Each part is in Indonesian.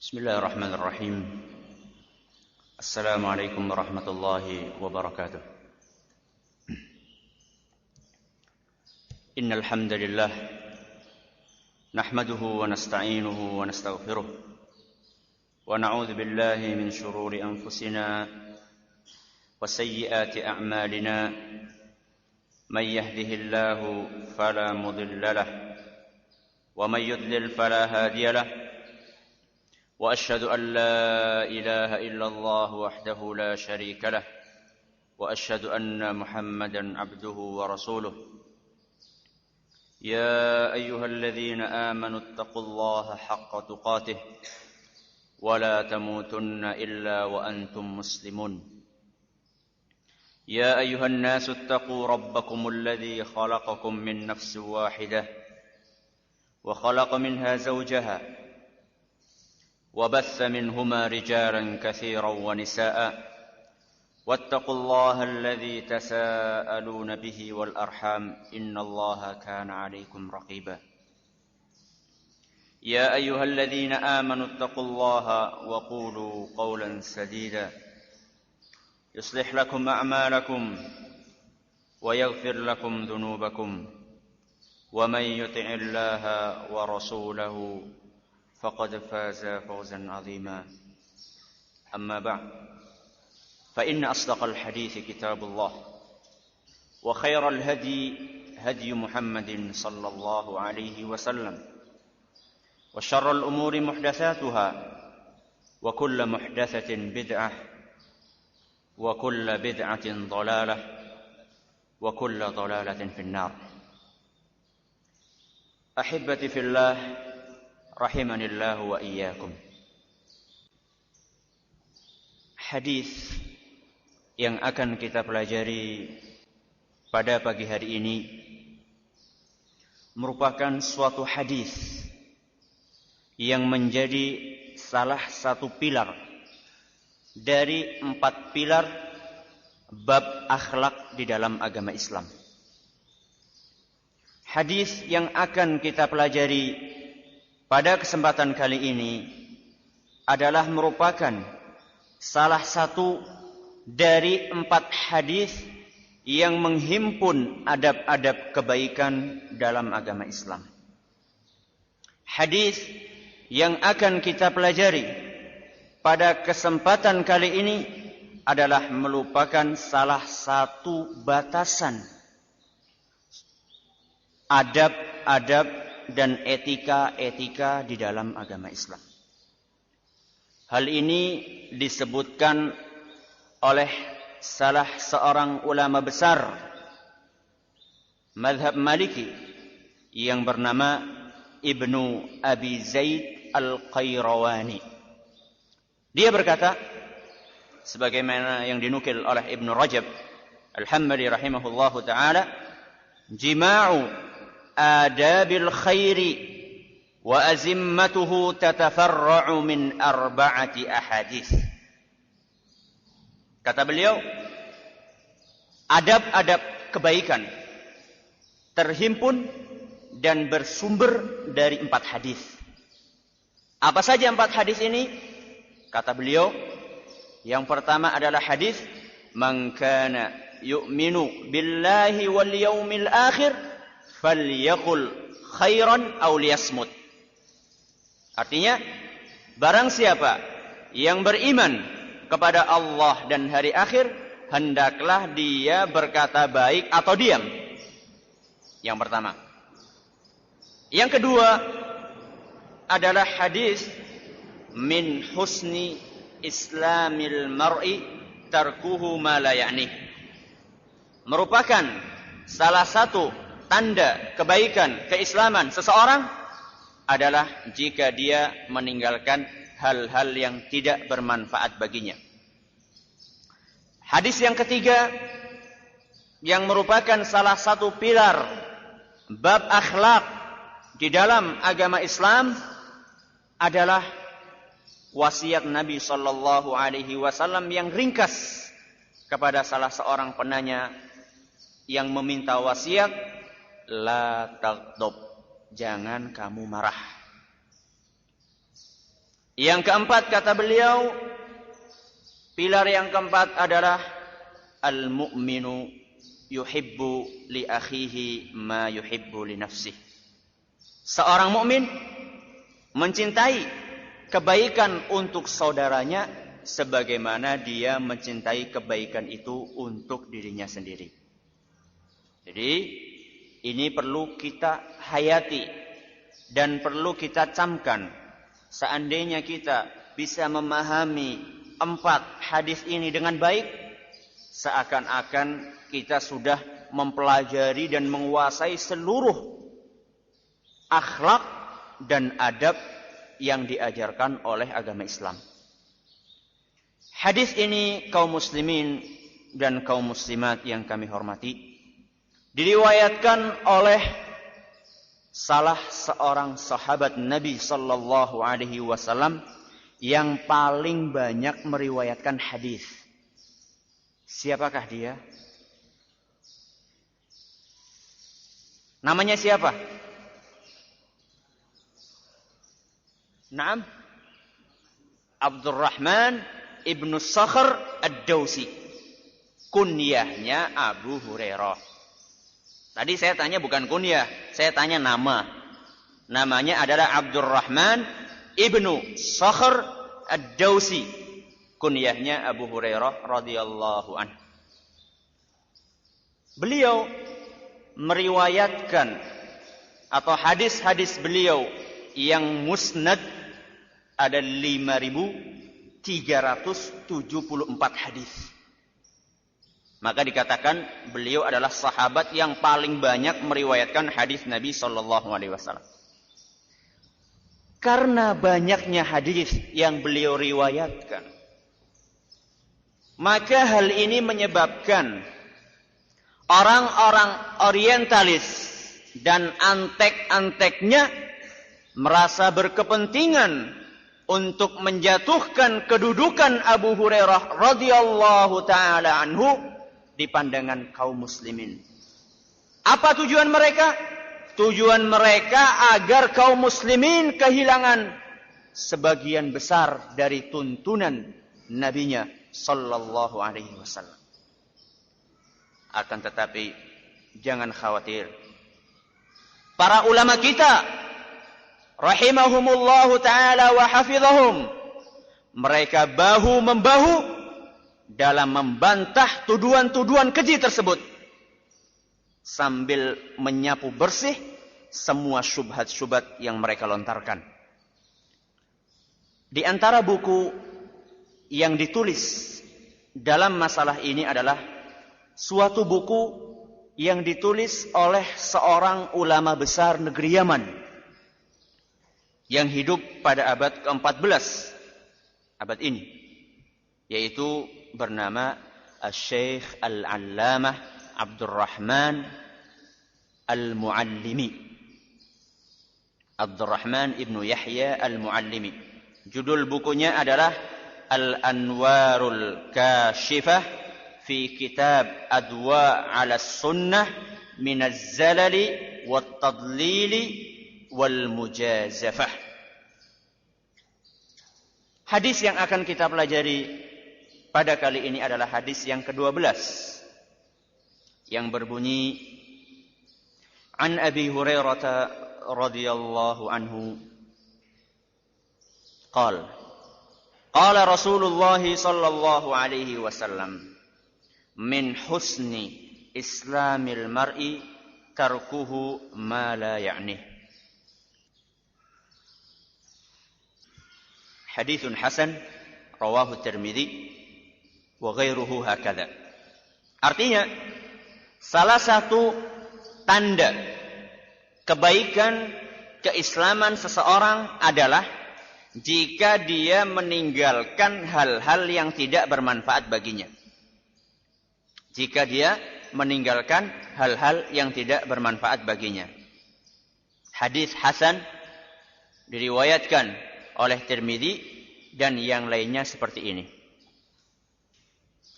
Bismillahirrahmanirrahim. Assalamualaikum warahmatullahi wabarakatuh. Innal hamdalillah nahmaduhu wa nasta'inuhu wa nastaghfiruh wa na'udzu billahi min shururi anfusina wa sayyiati a'malina. May yahdihillahu fala mudilla lahu wa may yudlil fala hadiya lahu. وأشهد أن لا إله إلا الله وحده لا شريك له وأشهد أن محمدا عبده ورسوله. يا أيها الذين آمنوا اتقوا الله حق تقاته ولا تموتن إلا وأنتم مسلمون. يا أيها الناس اتقوا ربكم الذي خلقكم من نفس واحدة وخلق منها زوجها وبث منهما رجالا كثيرا ونساء واتقوا الله الذي تساءلون به والأرحام إن الله كان عليكم رقيبا. يا أيها الذين آمنوا اتقوا الله وقولوا قولا سديدا يصلح لكم أعمالكم ويغفر لكم ذنوبكم ومن يطع الله ورسوله فقد فاز فوزا عظيما. أما بعد فإن أصدق الحديث كتاب الله وخير الهدي هدي محمد صلى الله عليه وسلم وشر الأمور محدثاتها وكل محدثة بدعة وكل بدعة ضلالة وكل ضلالة في النار. أحبتي في الله rahimanillahu wa iyyakum. Hadis yang akan kita pelajari pada pagi hari ini merupakan suatu hadis yang menjadi salah satu pilar dari 4 pilar bab akhlak di dalam agama Islam. Hadis yang akan kita pelajari pada kesempatan kali ini adalah merupakan salah satu dari 4 hadis yang menghimpun adab-adab kebaikan dalam agama Islam. Hadis yang akan kita pelajari pada kesempatan kali ini adalah merupakan salah satu batasan adab-adab dan etika-etika di dalam agama Islam. Hal ini disebutkan oleh salah seorang ulama besar mazhab Maliki yang bernama Ibnu Abi Zaid Al-Qayrawani. Dia berkata, sebagaimana yang dinukil oleh Ibnu Rajab Al-Hambali rahimahullahu ta'ala, jima'u adabil khairi wa azimmatuhu tatafarra'u min 4 ahadits. Kata beliau, adab-adab kebaikan terhimpun dan bersumber dari 4 hadis. Apa saja 4 hadis ini? Kata beliau, yang pertama adalah hadis man kana yu'minu billahi wal yaumil akhir falyaqul khairan aw liyasmut. Artinya, barang siapa yang beriman kepada Allah dan hari akhir, hendaklah dia berkata baik atau diam. Yang pertama. Yang kedua adalah hadis min husni islamil mar'i tarkuhu ma la ya'ni. Merupakan salah satu tanda kebaikan keislaman seseorang adalah jika dia meninggalkan hal-hal yang tidak bermanfaat baginya. Hadis yang ketiga yang merupakan salah satu pilar bab akhlak di dalam agama Islam adalah wasiat Nabi sallallahu alaihi wasallam yang ringkas kepada salah seorang penanya yang meminta wasiat, la taghdab, jangan kamu marah. Yang keempat kata beliau, pilar yang keempat adalah al-mu'minu yuhibbu li akhihi ma yuhibbu li nafsihi. Seorang mukmin mencintai kebaikan untuk saudaranya sebagaimana dia mencintai kebaikan itu untuk dirinya sendiri. Jadi ini perlu kita hayati dan perlu kita camkan. Seandainya kita bisa memahami 4 hadis ini dengan baik, seakan-akan kita sudah mempelajari dan menguasai seluruh akhlak dan adab yang diajarkan oleh agama Islam. Hadis ini kaum muslimin dan kaum muslimat yang kami hormati, diriwayatkan oleh salah seorang sahabat Nabi sallallahu alaihi wasallam yang paling banyak meriwayatkan hadis. Siapakah dia? Namanya siapa? Naam, Abdurrahman ibnu Sakhr ad-Dawsi. Kunyahnya Abu Hurairah. Tadi saya tanya bukan kunyah, saya tanya nama. Namanya adalah Abdurrahman ibnu Sakhr ad-Dawsi. Kunyahnya Abu Hurairah radhiyallahu anhu. Beliau meriwayatkan atau hadis-hadis beliau yang musnad ada 5.374 hadis. Maka dikatakan beliau adalah sahabat yang paling banyak meriwayatkan hadis Nabi sallallahu alaihi wasallam. Karena banyaknya hadis yang beliau riwayatkan, maka hal ini menyebabkan orang-orang orientalis dan antek-anteknya merasa berkepentingan untuk menjatuhkan kedudukan Abu Hurairah radhiyallahu taala anhu di pandangan kaum muslimin. Apa tujuan mereka? Tujuan mereka agar kaum muslimin kehilangan sebagian besar dari tuntunan nabinya sallallahu alaihi wasallam. Akan tetapi jangan khawatir. Para ulama kita rahimahumullahu ta'ala wa hafizahum, mereka bahu-membahu dalam membantah tuduhan-tuduhan keji tersebut, sambil menyapu bersih semua syubhat-syubhat yang mereka lontarkan. Di antara buku yang ditulis dalam masalah ini adalah suatu buku yang ditulis oleh seorang ulama besar negeri Yaman yang hidup pada abad ke-14 abad ini, yaitu bernama Al-Syekh Al-Allamah Abdurrahman Al-Muallimi, Abdurrahman ibnu Yahya Al-Muallimi. Judul bukunya adalah Al-Anwarul Kashifah fi Kitab Adwa' 'ala Sunnah min Az-Zalali wat-Tadlili wal Mujazafah. Hadis yang akan kita pelajari pada kali ini adalah hadis yang ke-12 yang berbunyi An Abi Hurairah radhiyallahu anhu qala qala Rasulullah sallallahu alaihi wasallam min husni islamil mar'i tarkuhu ma la ya'nih. Haditsun hasan rawahu Tirmidzi wa ghairuhu hakadha. Artinya, salah satu tanda kebaikan keislaman seseorang adalah jika dia meninggalkan hal-hal yang tidak bermanfaat baginya. Jika dia meninggalkan hal-hal yang tidak bermanfaat baginya. Hadis hasan diriwayatkan oleh Tirmidzi dan yang lainnya seperti ini.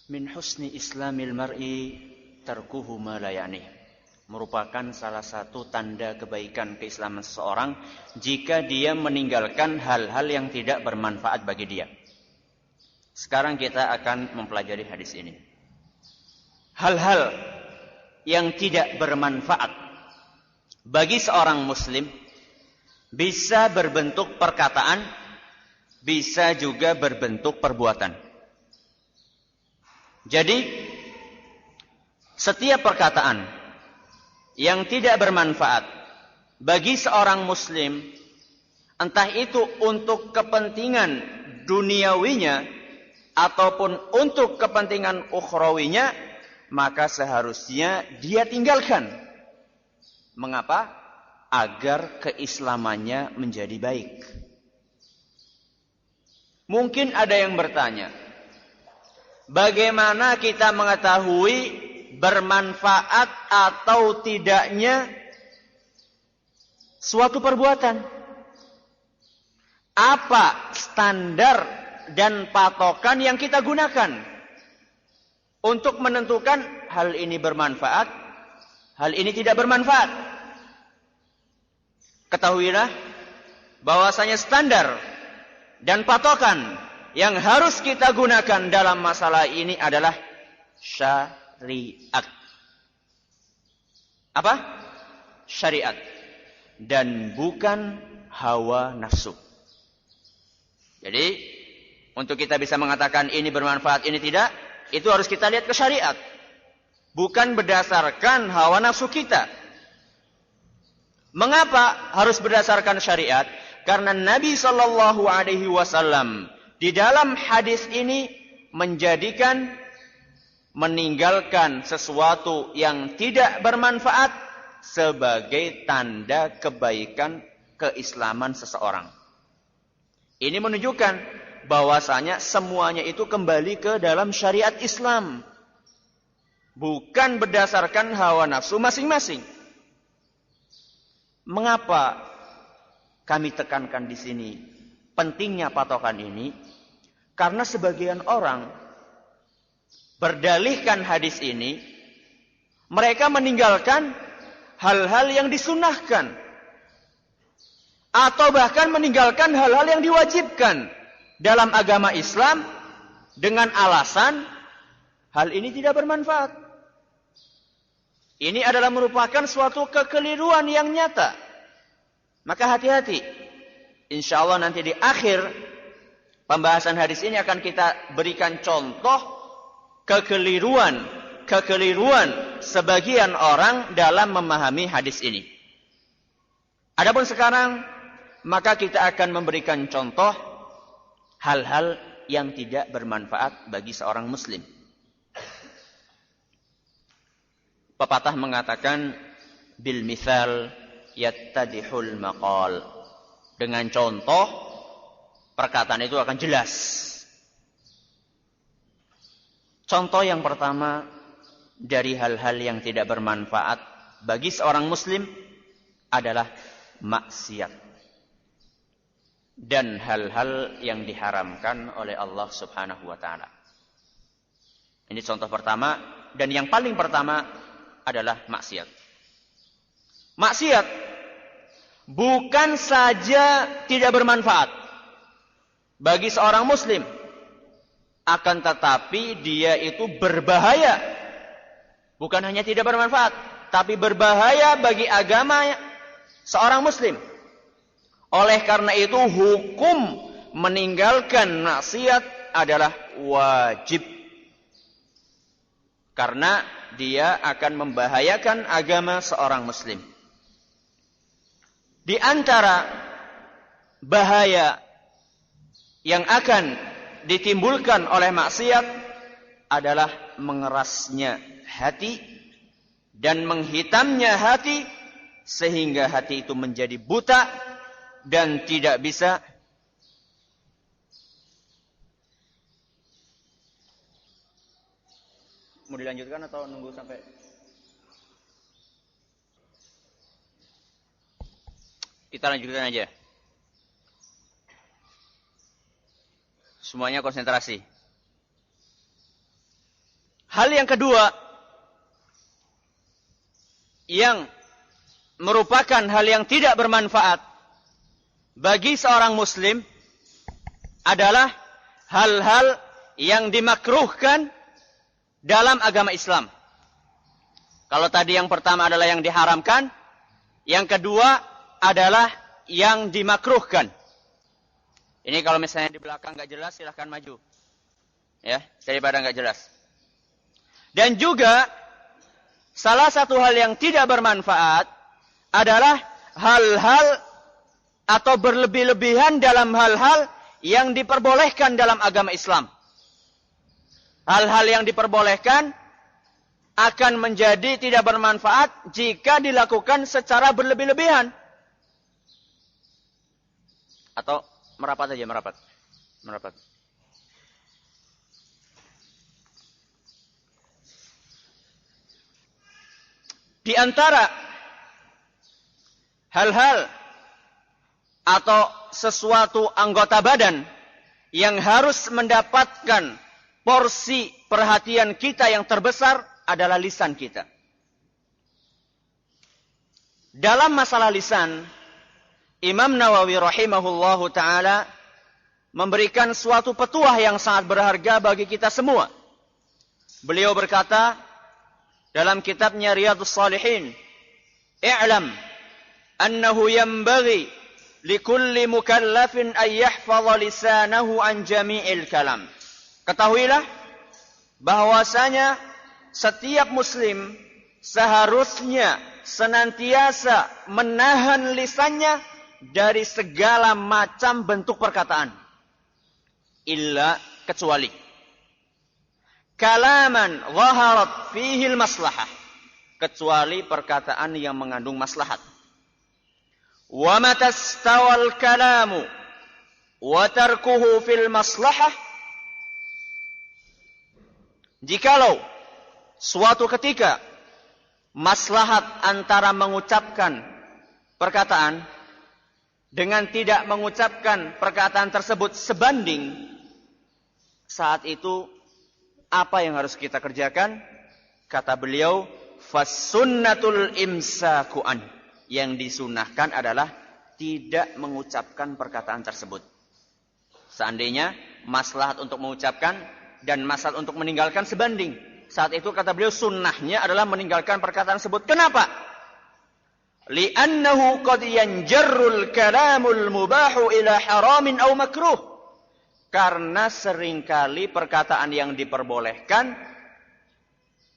Min husni islamil mar'i tarkuhu ma la ya'nih. merupakan salah satu tanda kebaikan keislaman seseorang jika dia meninggalkan hal-hal yang tidak bermanfaat bagi dia. Sekarang kita akan mempelajari hadis ini. Hal-hal yang tidak bermanfaat bagi seorang muslim bisa berbentuk perkataan, bisa juga berbentuk perbuatan. Jadi, setiap perkataan yang tidak bermanfaat bagi seorang muslim, entah itu untuk kepentingan duniawinya ataupun untuk kepentingan ukhrawinya, maka seharusnya dia tinggalkan. Mengapa? Agar keislamannya menjadi baik. Mungkin ada yang bertanya, bagaimana kita mengetahui bermanfaat atau tidaknya suatu perbuatan? Apa standar dan patokan yang kita gunakan untuk menentukan hal ini bermanfaat, hal ini tidak bermanfaat? Ketahuilah bahwasanya standar dan patokan yang harus kita gunakan dalam masalah ini adalah syariat. Apa? Syariat. Dan bukan hawa nafsu. Jadi, untuk kita bisa mengatakan ini bermanfaat, ini tidak, itu harus kita lihat ke syariat. Bukan berdasarkan hawa nafsu kita. Mengapa harus berdasarkan syariat? Karena Nabi SAW di dalam hadis ini menjadikan meninggalkan sesuatu yang tidak bermanfaat sebagai tanda kebaikan keislaman seseorang. Ini menunjukkan bahwasanya semuanya itu kembali ke dalam syariat Islam, bukan berdasarkan hawa nafsu masing-masing. Mengapa kami tekankan di sini pentingnya patokan ini? Karena sebagian orang berdalihkan hadis ini, mereka meninggalkan hal-hal yang disunahkan, atau bahkan meninggalkan hal-hal yang diwajibkan dalam agama Islam dengan alasan hal ini tidak bermanfaat. Ini adalah merupakan suatu kekeliruan yang nyata. Maka hati-hati. Insya Allah nanti di akhir pembahasan hadis ini akan kita berikan contoh kekeliruan sebagian orang dalam memahami hadis ini. Adapun sekarang, maka kita akan memberikan contoh hal-hal yang tidak bermanfaat bagi seorang muslim. Pepatah mengatakan bil mithal yattadihul maqal. Dengan contoh perkataan itu akan jelas. Contoh yang pertama dari hal-hal yang tidak bermanfaat bagi seorang muslim adalah maksiat dan hal-hal yang diharamkan oleh Allah Subhanahu wa taala. Ini contoh pertama dan yang paling pertama adalah maksiat. Maksiat bukan saja tidak bermanfaat bagi seorang muslim, akan tetapi dia itu berbahaya. Bukan hanya tidak bermanfaat, tapi berbahaya bagi agama seorang muslim. Oleh karena itu hukum meninggalkan maksiat adalah wajib. Karena dia akan membahayakan agama seorang muslim. Di antara bahaya yang akan ditimbulkan oleh maksiat adalah mengerasnya hati dan menghitamnya hati sehingga hati itu menjadi buta dan tidak bisa mau dilanjutkan atau nunggu sampai kita lanjutkan aja. Semuanya konsentrasi. Hal yang kedua yang merupakan hal yang tidak bermanfaat bagi seorang muslim adalah hal-hal yang dimakruhkan dalam agama Islam. Kalau tadi yang pertama adalah yang diharamkan, yang kedua adalah yang dimakruhkan. Ini kalau misalnya di belakang nggak jelas, silahkan maju. Ya, daripada nggak jelas. Dan juga salah satu hal yang tidak bermanfaat adalah hal-hal atau berlebih-lebihan dalam hal-hal yang diperbolehkan dalam agama Islam. Hal-hal yang diperbolehkan akan menjadi tidak bermanfaat jika dilakukan secara berlebih-lebihan. Atau merapat aja, merapat. Di antara hal-hal atau sesuatu anggota badan yang harus mendapatkan porsi perhatian kita yang terbesar adalah lisan kita. Dalam masalah lisan, Imam Nawawi rahimahullahu ta'ala memberikan suatu petuah yang sangat berharga bagi kita semua. Beliau berkata dalam kitabnya Riyadhus Shalihin, "I'lam annahu yanbaghi likulli mukallafin an yahfaza lisanahu an jami'il kalam." Ketahuilah bahwasanya setiap muslim seharusnya senantiasa menahan lisannya dari segala macam bentuk perkataan. Illa, kecuali kalaman zaharat fihi maslahah, kecuali perkataan yang mengandung maslahat. Wa matastawal kalamu wa tarkuhu fil maslahah, jikalau suatu ketika maslahat antara mengucapkan perkataan dengan tidak mengucapkan perkataan tersebut sebanding, saat itu apa yang harus kita kerjakan? Kata beliau, fasunnatul imsaku an. Yang disunahkan adalah tidak mengucapkan perkataan tersebut. Seandainya maslahat untuk mengucapkan dan maslahat untuk meninggalkan sebanding, saat itu kata beliau sunnahnya adalah meninggalkan perkataan tersebut. Kenapa? Li'annahu qad yanjarrul kalamul mubahu ila haramin aw makruh. Karena seringkali perkataan yang diperbolehkan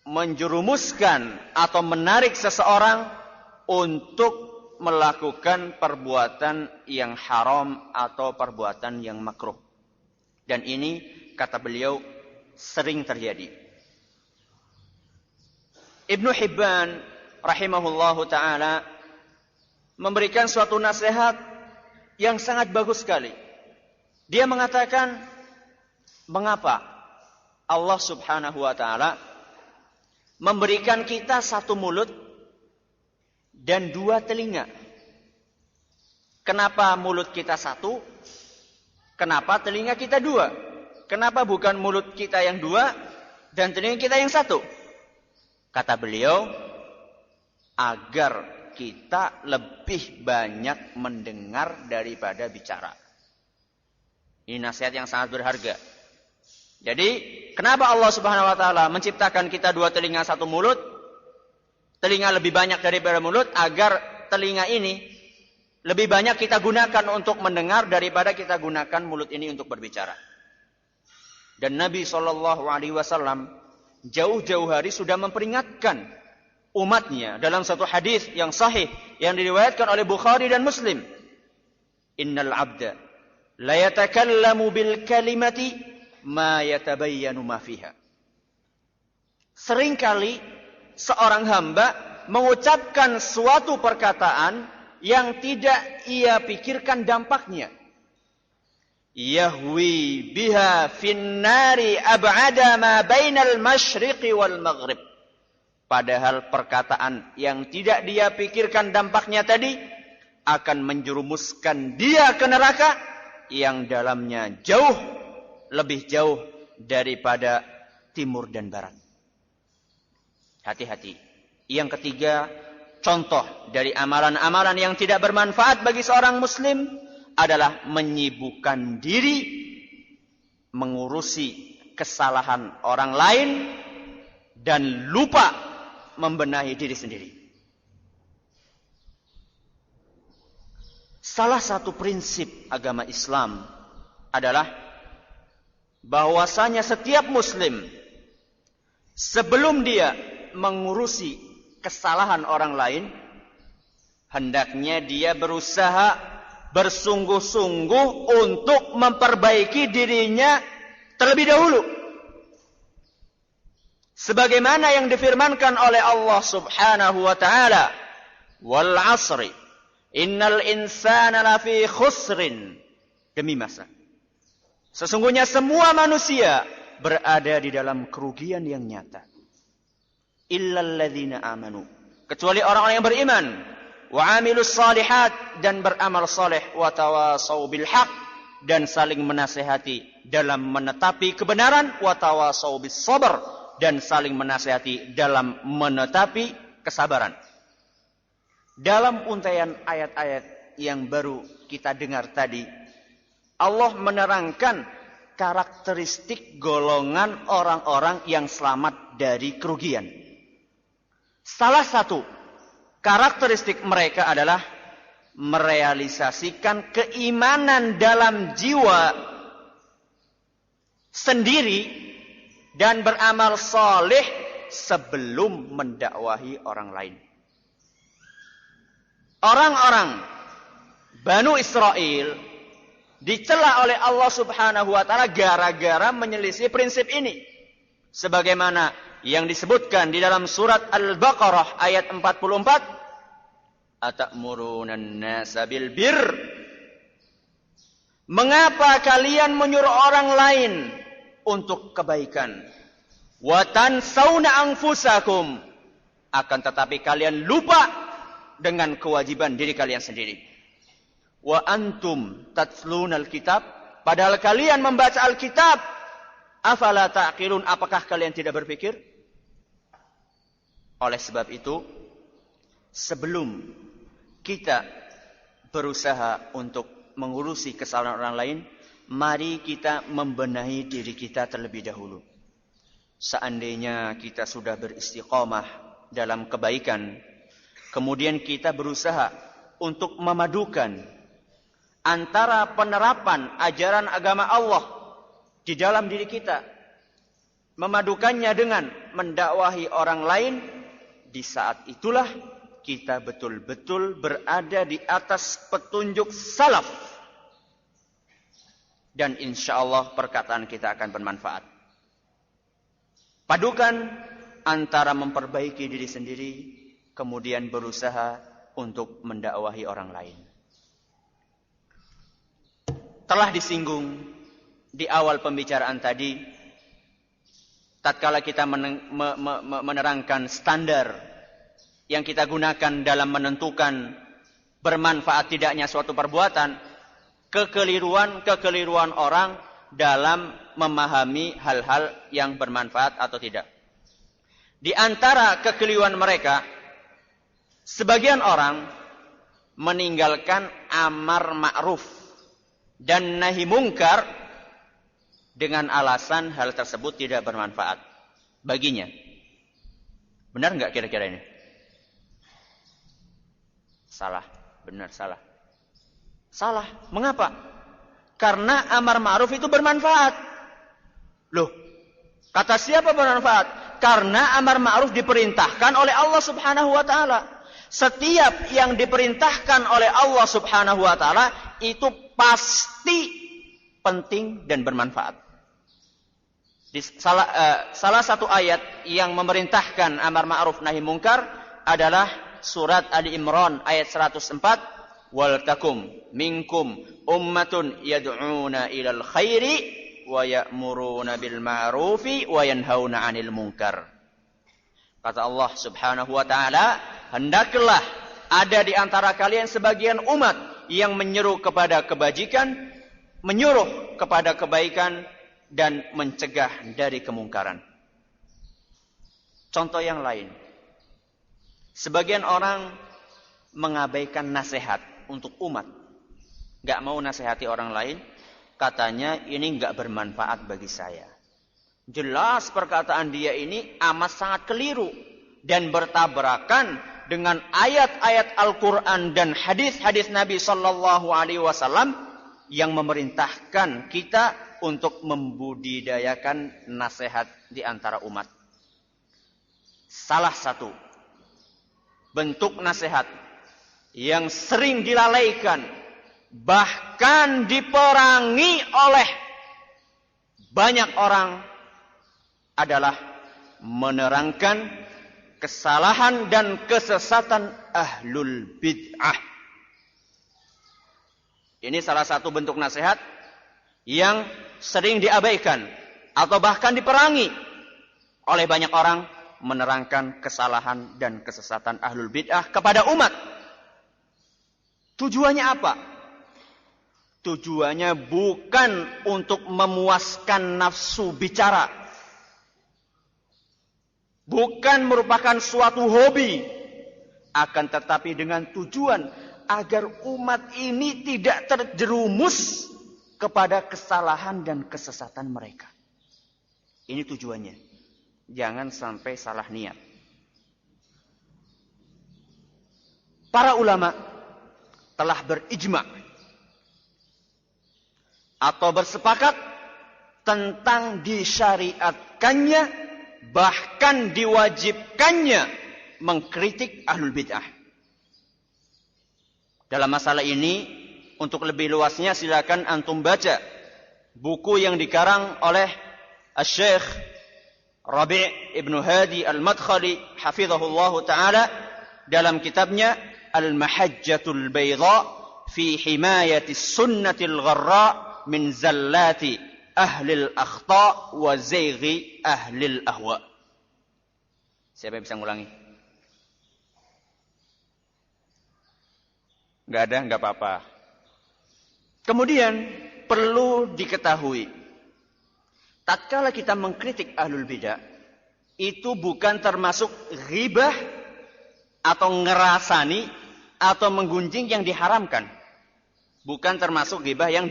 menjerumuskan atau menarik seseorang untuk melakukan perbuatan yang haram atau perbuatan yang makruh. Dan ini kata beliau sering terjadi. Ibnu Hibban rahimahullahu ta'ala memberikan suatu nasihat yang sangat bagus sekali. Dia mengatakan, mengapa Allah subhanahu wa ta'ala memberikan kita satu mulut dan dua telinga? Kenapa mulut kita satu? Kenapa telinga kita dua? Kenapa bukan mulut kita yang dua dan telinga kita yang satu? Kata beliau, agar kita lebih banyak mendengar daripada bicara. Ini nasihat yang sangat berharga. Jadi, kenapa Allah Subhanahu wa taala menciptakan kita dua telinga satu mulut? Telinga lebih banyak daripada mulut, agar telinga ini lebih banyak kita gunakan untuk mendengar daripada kita gunakan mulut ini untuk berbicara. Dan Nabi SAW jauh-jauh hari sudah memperingatkan umatnya dalam satu hadis yang sahih yang diriwayatkan oleh Bukhari dan Muslim. Innal abda la yatakallamu bil kalimati ma yatabayyanu ma fiha. Seringkali seorang hamba mengucapkan suatu perkataan yang tidak ia pikirkan dampaknya. Yahwi biha finnari ab'ada ma bainal masyriqi wal maghrib. Padahal perkataan yang tidak dia pikirkan dampaknya tadi akan menjerumuskan dia ke neraka yang dalamnya jauh, lebih jauh daripada timur dan barat. Hati-hati. Yang ketiga, contoh dari amalan-amalan yang tidak bermanfaat bagi seorang muslim adalah menyibukkan diri mengurusi kesalahan orang lain dan lupa membenahi diri sendiri. Salah satu prinsip agama Islam adalah bahwasanya setiap muslim sebelum dia mengurusi kesalahan orang lain, hendaknya dia berusaha bersungguh-sungguh untuk memperbaiki dirinya terlebih dahulu. Sebagaimana yang difirmankan oleh Allah Subhanahu wa taala, "Wal 'asri, innal insana lafi khusrin." Demi masa. Sesungguhnya semua manusia berada di dalam kerugian yang nyata. Illal ladzina amanu, kecuali orang-orang yang beriman, wa amilus shalihat, dan beramal saleh, wa tawasau bil haq, dan saling menasehati dalam menetapi kebenaran, wa tawasau bis sabr, dan saling menasehati dalam menetapi kesabaran. Dalam untaian ayat-ayat yang baru kita dengar tadi, Allah menerangkan karakteristik golongan orang-orang yang selamat dari kerugian. Salah satu karakteristik mereka adalah merealisasikan keimanan dalam jiwa sendiri dan beramal saleh sebelum mendakwahi orang lain. Orang-orang Banu Israel dicela oleh Allah Subhanahu wa taala gara-gara menyelisih prinsip ini. Sebagaimana yang disebutkan di dalam surat Al-Baqarah ayat 44, "Atamuruna an-nasa bil birr?" Mengapa kalian menyuruh orang lain untuk kebaikan? Wa tansawna anfusakum, akan tetapi kalian lupa dengan kewajiban diri kalian sendiri. Wa antum tatlunal kitab, padahal kalian membaca Alkitab. Afala ta'qilun, apakah kalian tidak berpikir? Oleh sebab itu, sebelum kita berusaha untuk mengurusi kesalahan orang lain, mari kita membenahi diri kita terlebih dahulu. Seandainya kita sudah beristiqamah dalam kebaikan, kemudian kita berusaha untuk memadukan antara penerapan ajaran agama Allah di dalam diri kita, memadukannya dengan mendakwahi orang lain, di saat itulah kita betul-betul berada di atas petunjuk salaf. Dan insya Allah perkataan kita akan bermanfaat. Padukan antara memperbaiki diri sendiri, kemudian berusaha untuk mendakwahi orang lain. Telah disinggung di awal pembicaraan tadi, tatkala kita menerangkan standar yang kita gunakan dalam menentukan bermanfaat tidaknya suatu perbuatan, kekeliruan orang dalam memahami hal-hal yang bermanfaat atau tidak. Di antara kekeliruan mereka, sebagian orang meninggalkan amar ma'ruf dan nahi mungkar dengan alasan hal tersebut tidak bermanfaat baginya. Benar nggak kira-kira ini? Salah, benar salah. Salah. Mengapa? Karena amar ma'ruf itu bermanfaat. Loh, kata siapa bermanfaat? Karena amar ma'ruf diperintahkan oleh Allah Subhanahu wa taala. Setiap yang diperintahkan oleh Allah Subhanahu wa taala itu pasti penting dan bermanfaat. Salah satu ayat yang memerintahkan amar ma'ruf nahi mungkar adalah surat Ali Imran ayat 104, "Wal takum minkum ummatun yad'una ilal khairi wa ya'muruna bil ma'rufi wa yanhauna 'anil munkar." Kata Allah Subhanahu wa taala, hendaklah ada di antara kalian sebagian umat yang menyeru kepada kebajikan, menyuruh kepada kebaikan, dan mencegah dari kemungkaran. Contoh yang lain, Sebagian orang mengabaikan nasihat untuk umat. Gak mau nasihati orang lain. Katanya ini gak bermanfaat bagi saya. Jelas perkataan dia ini amat sangat keliru. Dan bertabrakan dengan ayat-ayat Al-Quran dan hadis-hadis Nabi SAW yang memerintahkan kita untuk membudidayakan nasihat di antara umat. Salah satu bentuk nasihat yang sering dilalaikan, bahkan diperangi oleh banyak orang adalah menerangkan kesalahan dan kesesatan ahlul bid'ah. Ini salah satu bentuk nasihat yang sering diabaikan atau bahkan diperangi oleh banyak orang, menerangkan kesalahan dan kesesatan ahlul bid'ah kepada umat. Tujuannya apa? Tujuannya bukan untuk memuaskan nafsu bicara. Bukan merupakan suatu hobi. Akan tetapi dengan tujuan agar umat ini tidak terjerumus kepada kesalahan dan kesesatan mereka. Ini tujuannya. Jangan sampai salah niat. Para ulama telah berijma atau bersepakat tentang disyariatkannya, bahkan diwajibkannya mengkritik ahlul bid'ah. Dalam masalah ini, untuk lebih luasnya silakan antum baca buku yang dikarang oleh Syekh Rabi' Ibn Hadi Al-Madkhali hafizahullahu ta'ala dalam kitabnya Al-Mahajjatul Bayda fi himayati sunnatil gharra min zallati ahlil akhta wa zayghi ahlil ahwa. Siapa yang bisa ngulangi? Enggak ada, enggak apa-apa. Kemudian perlu diketahui, tatkala kita mengkritik ahlul bidah, itu bukan termasuk ghibah atau ngerasani atau menggunjing yang diharamkan. Bukan termasuk ghibah yang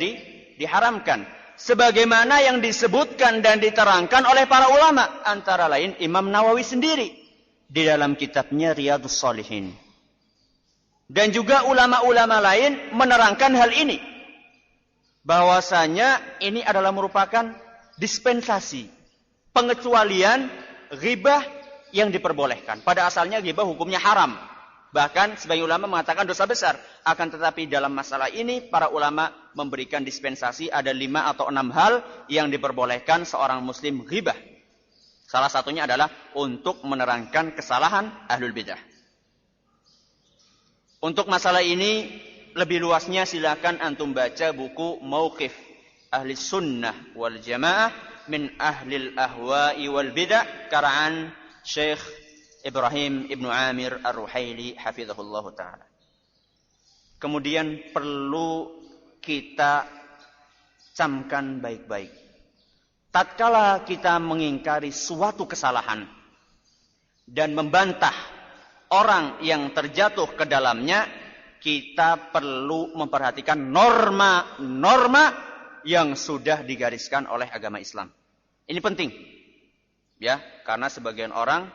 diharamkan. Sebagaimana yang disebutkan dan diterangkan oleh para ulama, antara lain Imam Nawawi sendiri di dalam kitabnya Riyadhus Shalihin. Dan juga ulama-ulama lain menerangkan hal ini, bahwasanya ini adalah merupakan dispensasi, pengecualian ghibah yang diperbolehkan. Pada asalnya ghibah hukumnya haram. Bahkan sebagian ulama mengatakan dosa besar. Akan tetapi dalam masalah ini para ulama memberikan dispensasi, ada 5 atau 6 hal yang diperbolehkan seorang muslim ghibah. Salah satunya adalah untuk menerangkan kesalahan ahlul bidah. Untuk masalah ini lebih luasnya silakan antum baca buku Mauqif Ahli Sunnah wal Jamaah min Ahlil Ahwa'i wal Bidah karaan Syekh Ibrahim Ibn Amir Ar-Ruhaili hafizahullah ta'ala. Kemudian perlu kita camkan baik-baik. Tatkala kita mengingkari suatu kesalahan dan membantah orang yang terjatuh ke dalamnya, kita perlu memperhatikan norma-norma yang sudah digariskan oleh agama Islam. Ini penting. Ya, karena sebagian orang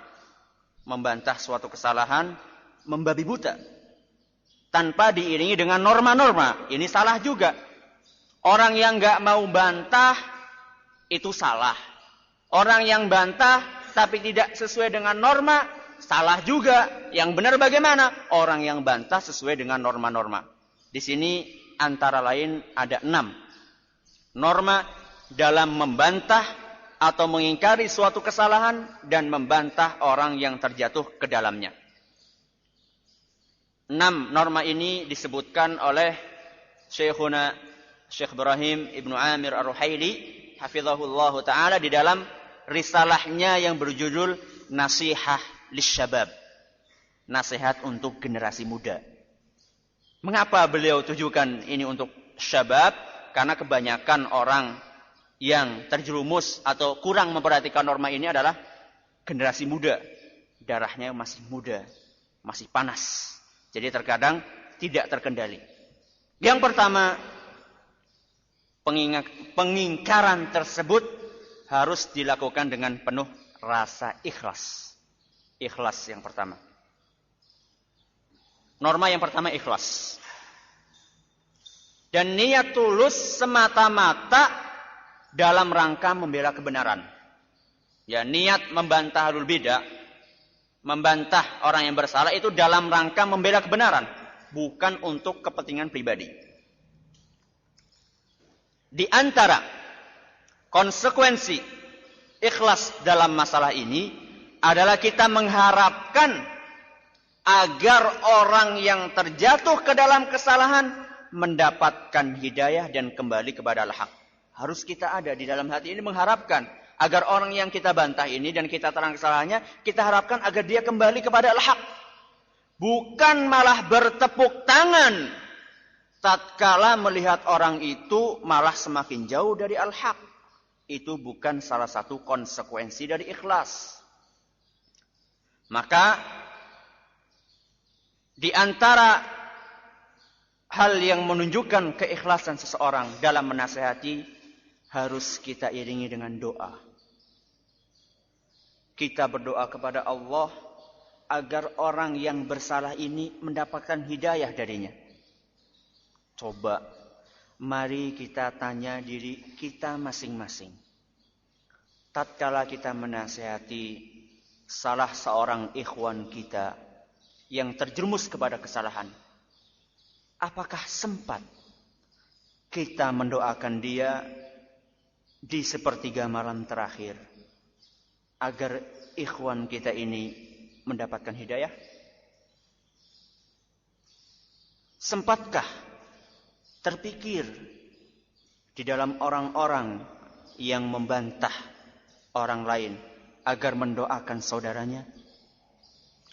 membantah suatu kesalahan membabi buta tanpa diiringi dengan norma-norma. Ini salah juga. Orang yang enggak mau bantah itu salah. Orang yang bantah tapi tidak sesuai dengan norma salah juga. Yang benar bagaimana? Orang yang bantah sesuai dengan norma-norma. Di sini antara lain ada 6 norma dalam membantah atau mengingkari suatu kesalahan dan membantah orang yang terjatuh ke dalamnya. 6 norma ini disebutkan oleh Syekhuna Syekh Ibrahim Ibn Amir Ar-Ruhaili hafizahullahu ta'ala di dalam risalahnya yang berjudul Nasihah Lisyabab, nasihat untuk generasi muda. Mengapa beliau tujukan ini untuk syabab? Karena kebanyakan orang yang terjerumus atau kurang memperhatikan norma ini adalah generasi muda. Darahnya masih muda, masih panas. Jadi terkadang tidak terkendali. Yang pertama, pengingkaran tersebut harus dilakukan dengan penuh rasa ikhlas. Ikhlas yang pertama. Norma yang pertama ikhlas. Dan niat tulus semata-mata dalam rangka membela kebenaran. Ya, niat membantah ahlul bidah, membantah orang yang bersalah itu dalam rangka membela kebenaran, bukan untuk kepentingan pribadi. Di antara konsekuensi ikhlas dalam masalah ini adalah kita mengharapkan agar orang yang terjatuh ke dalam kesalahan mendapatkan hidayah dan kembali kepada al-haq. Harus kita ada di dalam hati ini mengharapkan agar orang yang kita bantah ini dan kita terang kesalahannya, kita harapkan agar dia kembali kepada al-haq. Bukan malah bertepuk tangan tatkala melihat orang itu malah semakin jauh dari al-haq. Itu bukan salah satu konsekuensi dari ikhlas. Maka di antara hal yang menunjukkan keikhlasan seseorang dalam menasihati harus kita iringi dengan doa. Kita berdoa kepada Allah agar orang yang bersalah ini mendapatkan hidayah darinya. Coba, mari kita tanya diri kita masing-masing. Tatkala kita menasihati salah seorang ikhwan kita yang terjerumus kepada kesalahan, apakah sempat kita mendoakan dia di sepertiga malam terakhir agar ikhwan kita ini mendapatkan hidayah? Sempatkah terpikir di dalam orang-orang yang membantah orang lain agar mendoakan saudaranya?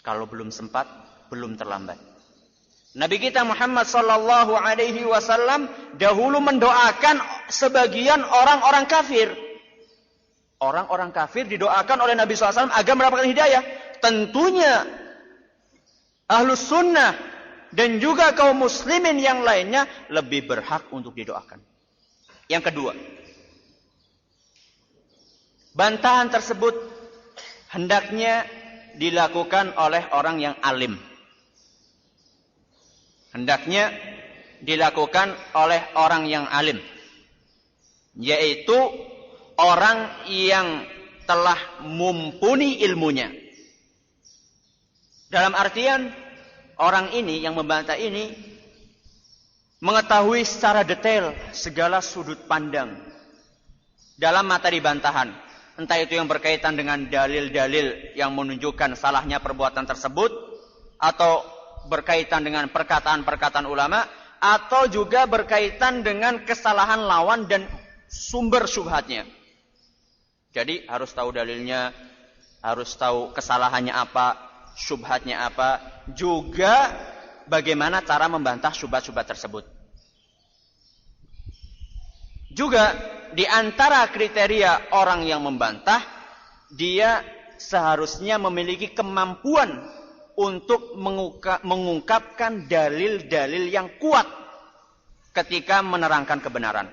Kalau belum sempat, belum terlambat. Nabi kita Muhammad sallallahu alaihi wasallam dahulu mendoakan sebagian orang-orang kafir. Orang-orang kafir didoakan oleh Nabi SAW agar mendapatkan hidayah. Tentunya Ahlus Sunnah dan juga kaum muslimin yang lainnya lebih berhak untuk didoakan. Yang kedua, bantahan tersebut hendaknya dilakukan oleh orang yang alim. Hendaknya dilakukan oleh orang yang alim, yaitu orang yang telah mumpuni ilmunya. Dalam artian orang ini yang membantah ini mengetahui secara detail segala sudut pandang dalam materi bantahan. Entah itu yang berkaitan dengan dalil-dalil yang menunjukkan salahnya perbuatan tersebut, atau berkaitan dengan perkataan-perkataan ulama, atau juga berkaitan dengan kesalahan lawan dan sumber syubhatnya. Jadi harus tahu dalilnya, harus tahu kesalahannya apa, syubhatnya apa, juga bagaimana cara membantah syubhat-syubhat tersebut. Juga di antara kriteria orang yang membantah, dia seharusnya memiliki kemampuan untuk mengungkapkan dalil-dalil yang kuat ketika menerangkan kebenaran.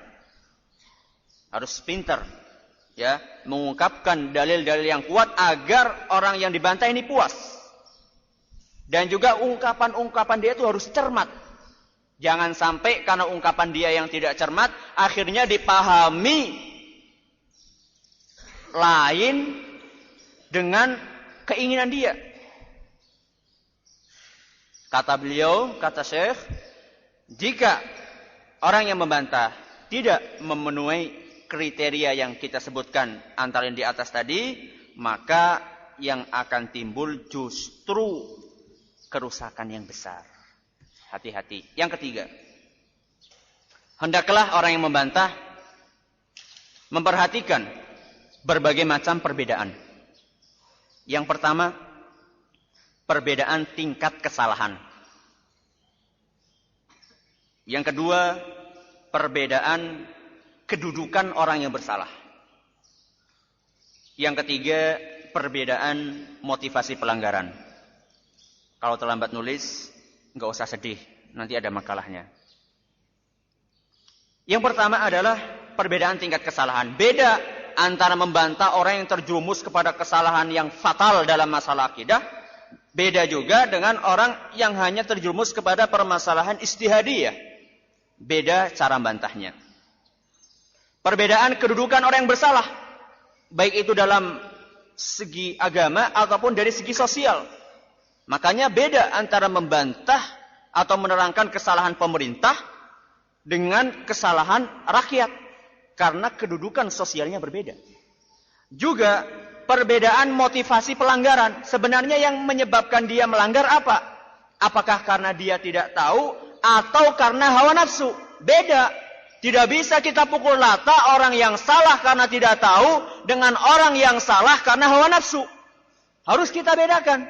Harus pintar, ya, mengungkapkan dalil-dalil yang kuat agar orang yang dibantah ini puas. Dan juga ungkapan-ungkapan dia itu harus cermat. Jangan sampai karena ungkapan dia yang tidak cermat, akhirnya dipahami lain dengan keinginan dia. Kata beliau, kata Syekh, jika orang yang membantah tidak memenuhi kriteria yang kita sebutkan antara yang di atas tadi, maka yang akan timbul justru kerusakan yang besar. Hati-hati. Yang ketiga, hendaklah orang yang membantah memperhatikan berbagai macam perbedaan. Yang pertama, perbedaan tingkat kesalahan. Yang kedua, perbedaan kedudukan orang yang bersalah. Yang ketiga, perbedaan motivasi pelanggaran. Kalau terlambat nulis, nggak usah sedih, nanti ada makalahnya. Yang pertama adalah perbedaan tingkat kesalahan. Beda antara membantah orang yang terjerumus kepada kesalahan yang fatal dalam masalah akidah. Beda juga dengan orang yang hanya terjerumus kepada permasalahan ijtihadiyah. Beda cara bantahnya. Perbedaan kedudukan orang yang bersalah. Baik itu dalam segi agama ataupun dari segi sosial. Makanya beda antara membantah atau menerangkan kesalahan pemerintah dengan kesalahan rakyat. Karena kedudukan sosialnya berbeda. Juga perbedaan motivasi pelanggaran. Sebenarnya yang menyebabkan dia melanggar apa? Apakah karena dia tidak tahu atau karena hawa nafsu? Beda. Tidak bisa kita pukul rata orang yang salah karena tidak tahu dengan orang yang salah karena hawa nafsu. Harus kita bedakan.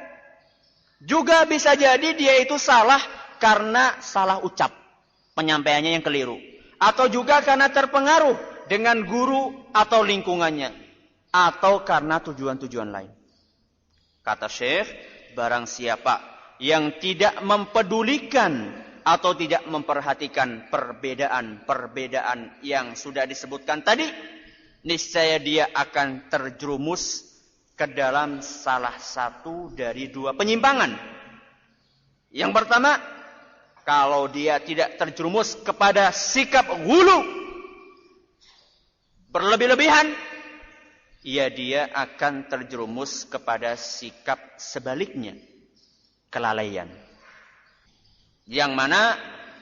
Juga bisa jadi dia itu salah karena salah ucap. Penyampaiannya yang keliru. Atau juga karena terpengaruh dengan guru atau lingkungannya. Atau karena tujuan-tujuan lain. Kata Syekh, barang siapa yang tidak mempedulikan atau tidak memperhatikan perbedaan-perbedaan yang sudah disebutkan tadi, niscaya dia akan terjerumus ke dalam salah satu dari dua penyimpangan. Yang pertama, kalau dia tidak terjerumus kepada sikap ghulu, berlebih-lebihan, ya dia akan terjerumus kepada sikap sebaliknya, kelalaian. Yang mana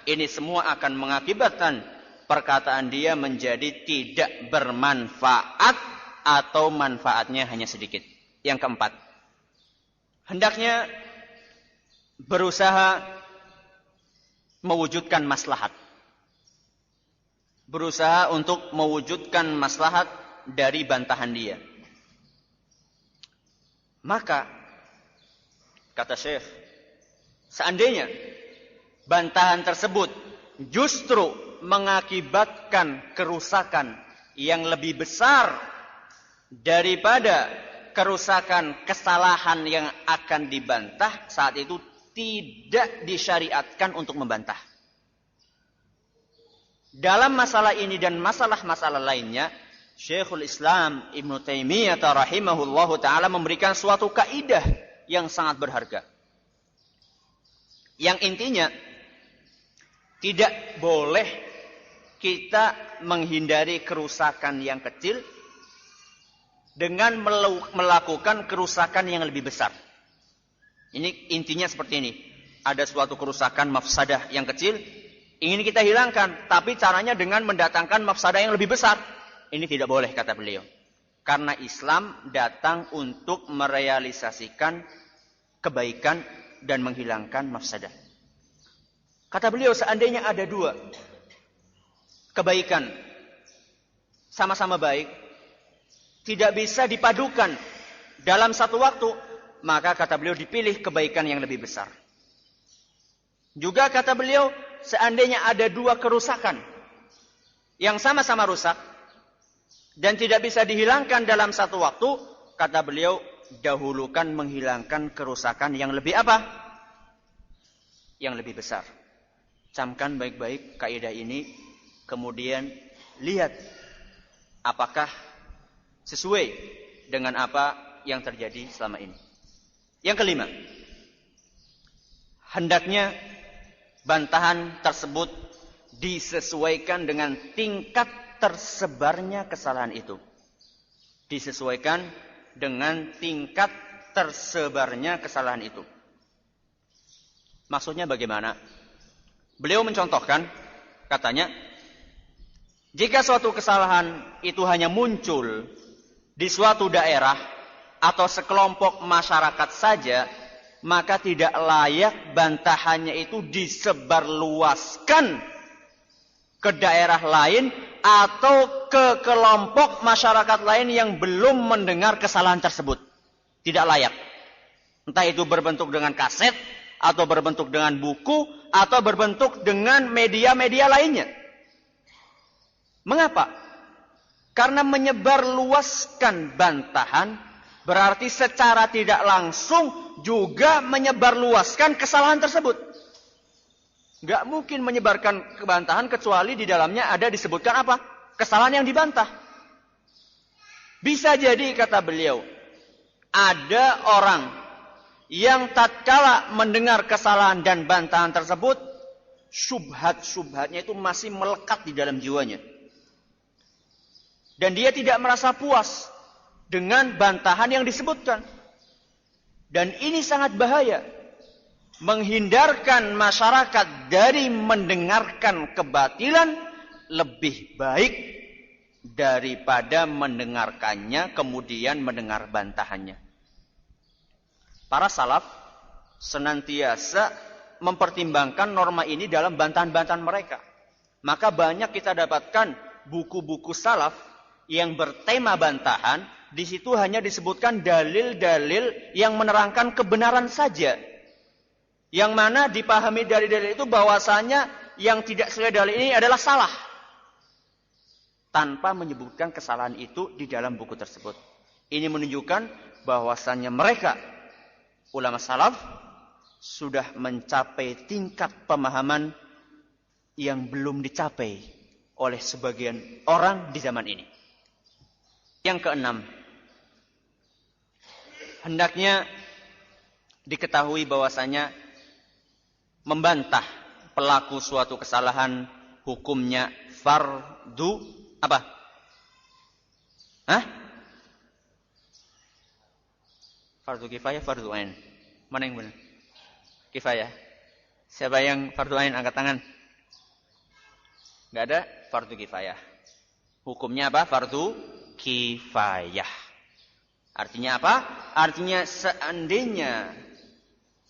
ini semua akan mengakibatkan perkataan dia menjadi tidak bermanfaat atau manfaatnya hanya sedikit. Yang keempat, hendaknya berusaha mewujudkan maslahat. Berusaha untuk mewujudkan maslahat dari bantahan dia. Maka, kata Syekh, seandainya bantahan tersebut justru mengakibatkan kerusakan yang lebih besar daripada kerusakan kesalahan yang akan dibantah, saat itu tidak disyariatkan untuk membantah. Dalam masalah ini dan masalah-masalah lainnya, Syekhul Islam Ibnu Taimiyah rahimahullahu ta'ala memberikan suatu kaidah yang sangat berharga. Yang intinya, tidak boleh kita menghindari kerusakan yang kecil dengan melakukan kerusakan yang lebih besar. Ini intinya seperti ini. Ada suatu kerusakan mafsadah yang kecil, ingin kita hilangkan, tapi caranya dengan mendatangkan mafsadah yang lebih besar. Ini tidak boleh, kata beliau. Karena Islam datang untuk merealisasikan kebaikan dan menghilangkan mafsadah. Kata beliau, seandainya ada dua kebaikan sama-sama baik, tidak bisa dipadukan dalam satu waktu, maka kata beliau dipilih kebaikan yang lebih besar. Juga kata beliau, seandainya ada dua kerusakan yang sama-sama rusak dan tidak bisa dihilangkan dalam satu waktu, kata beliau, dahulukan menghilangkan kerusakan yang lebih apa? Yang lebih besar. Camkan baik-baik kaidah ini, kemudian lihat apakah sesuai dengan apa yang terjadi selama ini. Yang kelima, hendaknya bantahan tersebut disesuaikan dengan tingkat tersebarnya kesalahan itu. Disesuaikan dengan tingkat tersebarnya kesalahan itu. Maksudnya bagaimana? Beliau mencontohkan, katanya, jika suatu kesalahan itu hanya muncul di suatu daerah atau sekelompok masyarakat saja, maka tidak layak bantahannya itu disebarluaskan ke daerah lain atau ke kelompok masyarakat lain yang belum mendengar kesalahan tersebut. Tidak layak. Entah itu berbentuk dengan kaset, atau berbentuk dengan buku, atau berbentuk dengan media-media lainnya. Mengapa? Karena menyebarluaskan bantahan Berarti secara tidak langsung juga menyebarluaskan kesalahan tersebut. Nggak mungkin menyebarkan kebantahan kecuali di dalamnya ada disebutkan apa? Kesalahan yang dibantah. Bisa jadi, kata beliau, ada orang yang tatkala mendengar kesalahan dan bantahan tersebut, syubhat-syubhatnya itu masih melekat di dalam jiwanya. Dan dia tidak merasa puas dengan bantahan yang disebutkan. Dan ini sangat bahaya. Menghindarkan masyarakat dari mendengarkan kebatilan lebih baik daripada mendengarkannya kemudian mendengar bantahannya. Para salaf senantiasa mempertimbangkan norma ini dalam bantahan-bantahan mereka. Maka banyak kita dapatkan buku-buku salaf yang bertema bantahan, di situ hanya disebutkan dalil-dalil yang menerangkan kebenaran saja. Yang mana dipahami dari dalil itu bahwasanya yang tidak sesuai dalil ini adalah salah. Tanpa menyebutkan kesalahan itu di dalam buku tersebut. Ini menunjukkan bahwasanya mereka, ulama salaf, sudah mencapai tingkat pemahaman yang belum dicapai oleh sebagian orang di zaman ini. Yang keenam, hendaknya diketahui bahwasanya membantah pelaku suatu kesalahan hukumnya fardu apa? Fardu kifayah, fardu ain. Mana yang benar? Kifayah. Siapa yang fardu ain angkat tangan? Enggak ada, fardu kifayah. Hukumnya apa? Fardu kifayah. Artinya apa? Artinya seandainya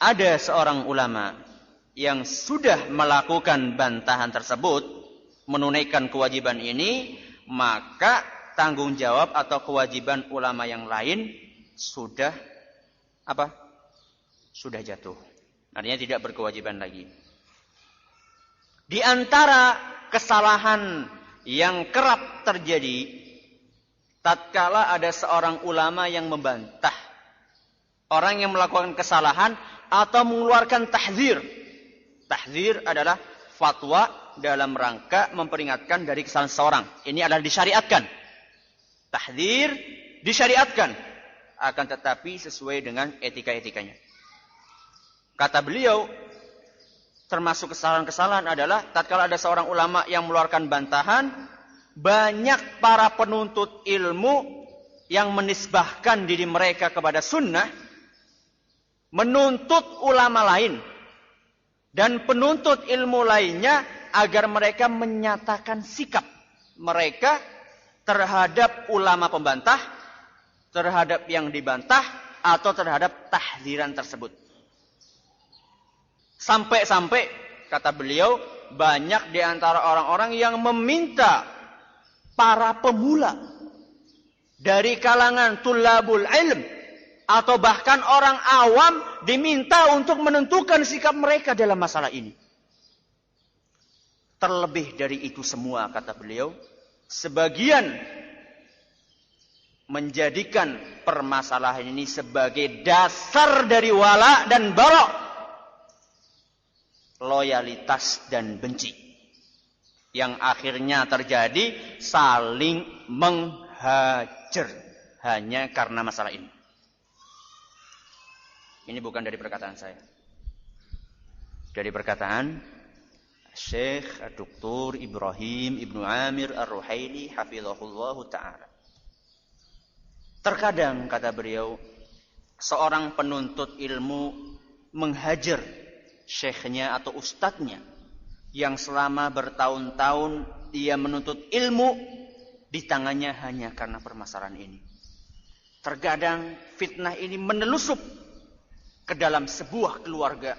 ada seorang ulama yang sudah melakukan bantahan tersebut, menunaikan kewajiban ini, maka tanggung jawab atau kewajiban ulama yang lain sudah apa? Sudah jatuh. Artinya tidak berkewajiban lagi. Di antara kesalahan yang kerap terjadi tatkala ada seorang ulama yang membantah orang yang melakukan kesalahan atau mengeluarkan tahzir. Tahzir adalah fatwa dalam rangka memperingatkan dari kesalahan seseorang. Ini adalah disyariatkan. Tahzir disyariatkan. Akan tetapi sesuai dengan etika-etikanya. Kata beliau, termasuk kesalahan-kesalahan adalah tatkala ada seorang ulama yang mengeluarkan bantahan, banyak para penuntut ilmu yang menisbahkan diri mereka kepada sunnah, menuntut ulama lain dan penuntut ilmu lainnya agar mereka menyatakan sikap mereka terhadap ulama pembantah, terhadap yang dibantah, atau terhadap tahziran tersebut. Sampai-sampai, kata beliau, banyak di antara orang-orang yang meminta para pemula dari kalangan tulabul ilm atau bahkan orang awam diminta untuk menentukan sikap mereka dalam masalah ini. Terlebih dari itu semua, kata beliau, sebagian menjadikan permasalahan ini sebagai dasar dari wala dan bara, loyalitas dan benci, yang akhirnya terjadi saling menghajar hanya karena masalah ini. Ini bukan dari perkataan saya, dari perkataan Syekh Dr. Ibrahim Ibnu Amir Ar-Ruhaili hafizahullahu ta'ala. Terkadang, kata beliau, seorang penuntut ilmu menghajar syekhnya atau ustadznya yang selama bertahun-tahun dia menuntut ilmu di tangannya hanya karena permasalahan ini. Terkadang fitnah ini menelusup ke dalam sebuah keluarga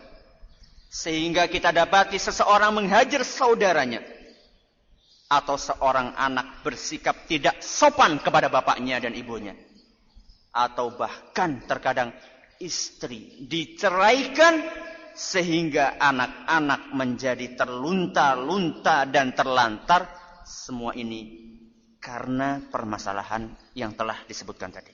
sehingga kita dapati seseorang menghajar saudaranya atau seorang anak bersikap tidak sopan kepada bapaknya dan ibunya, atau bahkan terkadang istri diceraikan sehingga anak-anak menjadi terlunta-lunta dan terlantar. Semua ini karena permasalahan yang telah disebutkan tadi.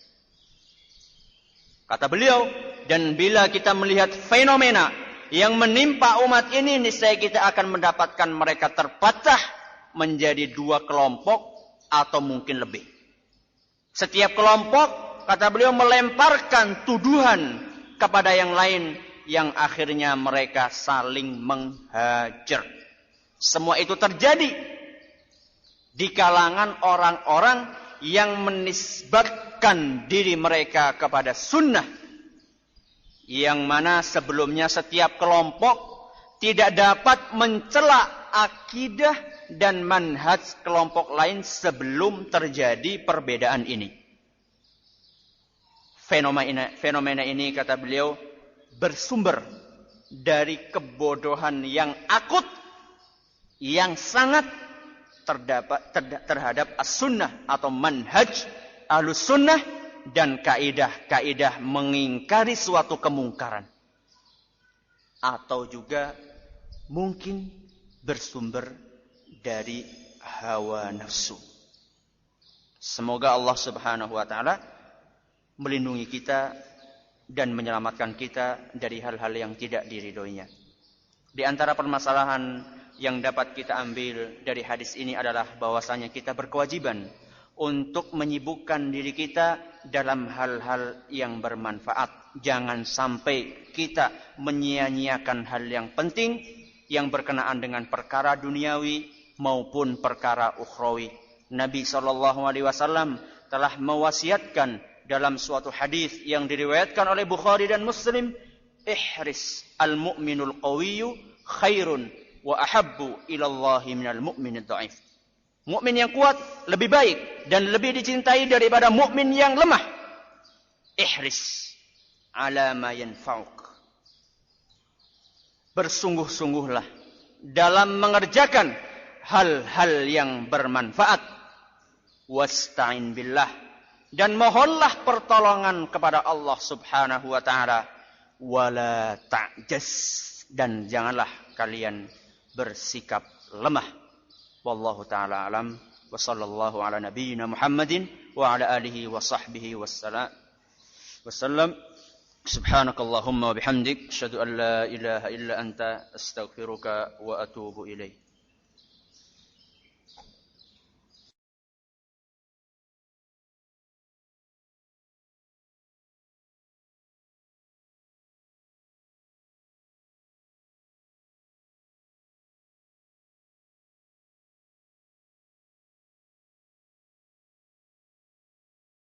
Kata beliau, dan bila kita melihat fenomena yang menimpa umat ini, niscaya kita akan mendapatkan mereka terpecah menjadi 2 kelompok atau mungkin lebih. Setiap kelompok, kata beliau, melemparkan tuduhan kepada yang lain, yang akhirnya mereka saling menghajar. Semua itu terjadi di kalangan orang-orang yang menisbatkan diri mereka kepada sunnah, yang mana sebelumnya setiap kelompok tidak dapat mencela akidah dan manhaj kelompok lain sebelum terjadi perbedaan ini. Fenomena ini, kata beliau, bersumber dari kebodohan yang akut, yang sangat terhadap as-sunnah atau manhaj ahlus sunnah, dan kaidah-kaidah mengingkari suatu kemungkaran. Atau juga mungkin bersumber dari hawa nafsu. Semoga Allah Subhanahu wa taala melindungi kita dan menyelamatkan kita dari hal-hal yang tidak diridhoinya. Di antara permasalahan yang dapat kita ambil dari hadis ini adalah bahwasanya kita berkewajiban untuk menyibukkan diri kita dalam hal-hal yang bermanfaat. Jangan sampai kita menyia-nyiakan hal yang penting yang berkenaan dengan perkara duniawi maupun perkara ukhrawi. Nabi SAW telah mewasiatkan dalam suatu hadis yang diriwayatkan oleh Bukhari dan Muslim, ihris al-mu'minul qawiyyu khairun wa ahabbu ilallahi minal mu'minid dha'if. Mukmin yang kuat lebih baik dan lebih dicintai daripada mukmin yang lemah. Ihris ala ma yanfa'uk. Bersungguh-sungguhlah dalam mengerjakan hal-hal yang bermanfaat. Wasta'in billah, dan mohonlah pertolongan kepada Allah Subhanahu wa taala. Wala ta'jas, dan janganlah kalian bersikap lemah. Wallahu taala alam, wa sallallahu ala nabiyyina Muhammadin wa ala alihi wa sahbihi wassalam. Subhanakallahumma wa bihamdik, asyhadu an la ilaha illa anta, astaghfiruka wa atubu ilaik.